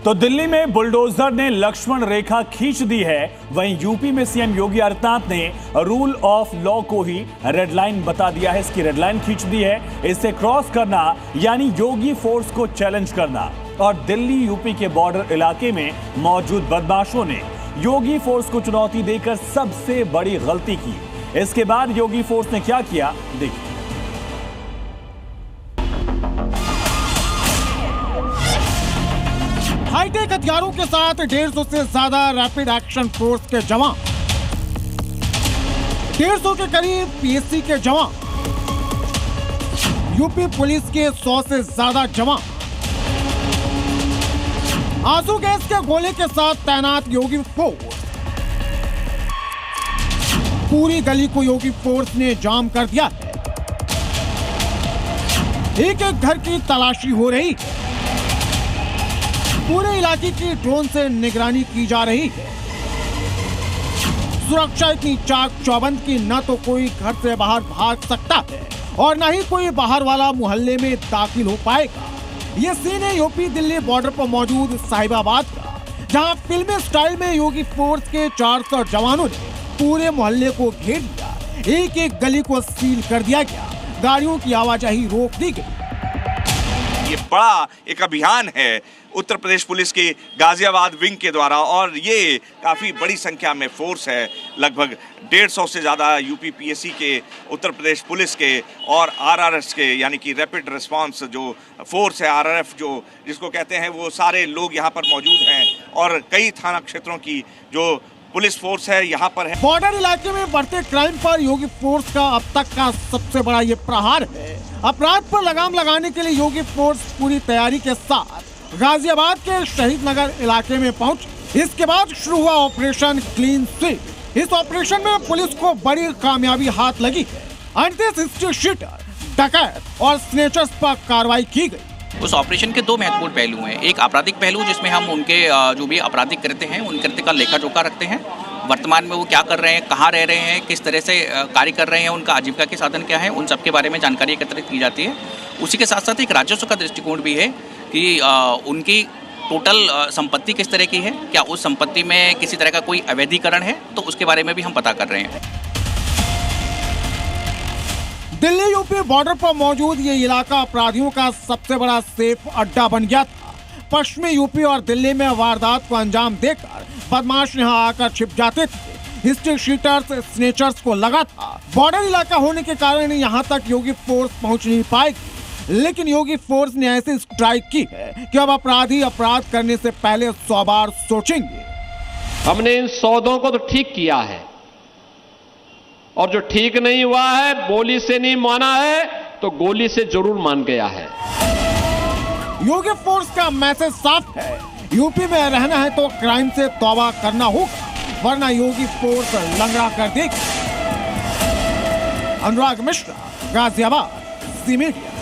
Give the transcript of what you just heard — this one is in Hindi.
तो दिल्ली में बुलडोजर ने लक्ष्मण रेखा खींच दी है, वहीं यूपी में सीएम योगी आदित्यनाथ ने रूल ऑफ लॉ को ही रेड लाइन बता दिया है। इसकी रेड लाइन खींच दी है। इसे क्रॉस करना यानी योगी फोर्स को चैलेंज करना। और दिल्ली यूपी के बॉर्डर इलाके में मौजूद बदमाशों ने योगी फोर्स को चुनौती देकर सबसे बड़ी गलती की। इसके बाद योगी फोर्स ने क्या किया, देखिए। हाईटेक हथियारों के साथ 150 से ज्यादा रैपिड एक्शन फोर्स के जवान, 150 के करीब पीएससी के जवान, यूपी पुलिस के 100 से ज्यादा जवान, आंसू गैस के गोले के साथ तैनात योगी फोर्स। पूरी गली को योगी फोर्स ने जाम कर दिया है। एक एक घर की तलाशी हो रही है। पूरे इलाके की ड्रोन से निगरानी की जा रही है। सुरक्षा इतनी चाक चौबंद की न तो कोई घर से बाहर भाग सकता है और न ही कोई बाहर वाला मोहल्ले में दाखिल हो पाएगा। ये सीन है यूपी दिल्ली बॉर्डर पर मौजूद साहिबाबाद का, जहां फिल्मी स्टाइल में योगी फोर्स के 400 जवानों ने पूरे मोहल्ले को घेर लिया। एक एक गली को सील कर दिया गया। गाड़ियों की आवाजाही रोक दी गई। ये बड़ा एक अभियान है उत्तर प्रदेश पुलिस के गाजियाबाद विंग के द्वारा, और ये काफ़ी बड़ी संख्या में फोर्स है। लगभग 150 से ज़्यादा यूपी पीएससी के, उत्तर प्रदेश पुलिस के और आरआरएस के, यानी कि रैपिड रिस्पांस जो फोर्स है, आरआरएफ जो जिसको कहते हैं, वो सारे लोग यहाँ पर मौजूद हैं। और कई थाना क्षेत्रों की जो पुलिस फोर्स है यहाँ पर है। बॉर्डर इलाके में बढ़ते क्राइम पर योगी फोर्स का अब तक का सबसे बड़ा ये प्रहार है। अपराध पर लगाम लगाने के लिए योगी फोर्स पूरी तैयारी के साथ गाजियाबाद के शहीद नगर इलाके में पहुंची। इसके बाद शुरू हुआ ऑपरेशन क्लीन स्वीप। इस ऑपरेशन में पुलिस को बड़ी कामयाबी हाथ लगी है। 38 हिस्ट्री शीटर, डकैत और स्नेचर्स पर कार्रवाई की गई। उस ऑपरेशन के 2 महत्वपूर्ण पहलू हैं। एक आपराधिक पहलू, जिसमें हम उनके जो भी आपराधिक कृत्य हैं उन कृत्य का लेखा जोखा रखते हैं। वर्तमान में वो क्या कर रहे हैं, कहाँ रह रहे हैं, किस तरह से कार्य कर रहे हैं, उनका आजीविका के साधन क्या है, उन सब के बारे में जानकारी एकत्रित की जाती है। उसी के साथ साथ एक राजस्व का दृष्टिकोण भी है कि उनकी टोटल संपत्ति किस तरह की है, क्या उस संपत्ति में किसी तरह का कोई अवैधीकरण है, तो उसके बारे में भी हम पता कर रहे हैं। दिल्ली यूपी बॉर्डर पर मौजूद ये इलाका अपराधियों का सबसे बड़ा सेफ अड्डा बन गया था। पश्चिमी यूपी और दिल्ली में वारदात को अंजाम देकर बदमाश यहाँ आकर छिप जाते थे। हिस्ट्री शीटर्स, स्नेचर्स को लगा था बॉर्डर इलाका होने के कारण यहाँ तक योगी फोर्स पहुँच नहीं पाएगी। लेकिन योगी फोर्स ने ऐसी स्ट्राइक की है कि अब अपराधी अपराध करने से पहले 100 बार सोचेंगे। हमने इन सौदों को तो ठीक किया है, और जो ठीक नहीं हुआ है, बोली से नहीं माना है तो गोली से जरूर मान गया है। योगी फोर्स का मैसेज साफ है, यूपी में रहना है तो क्राइम से तौबा करना होगा, वरना योगी फोर्स लंगड़ा कर देगी। अनुराग मिश्रा, गाजियाबाद, सी मीडिया।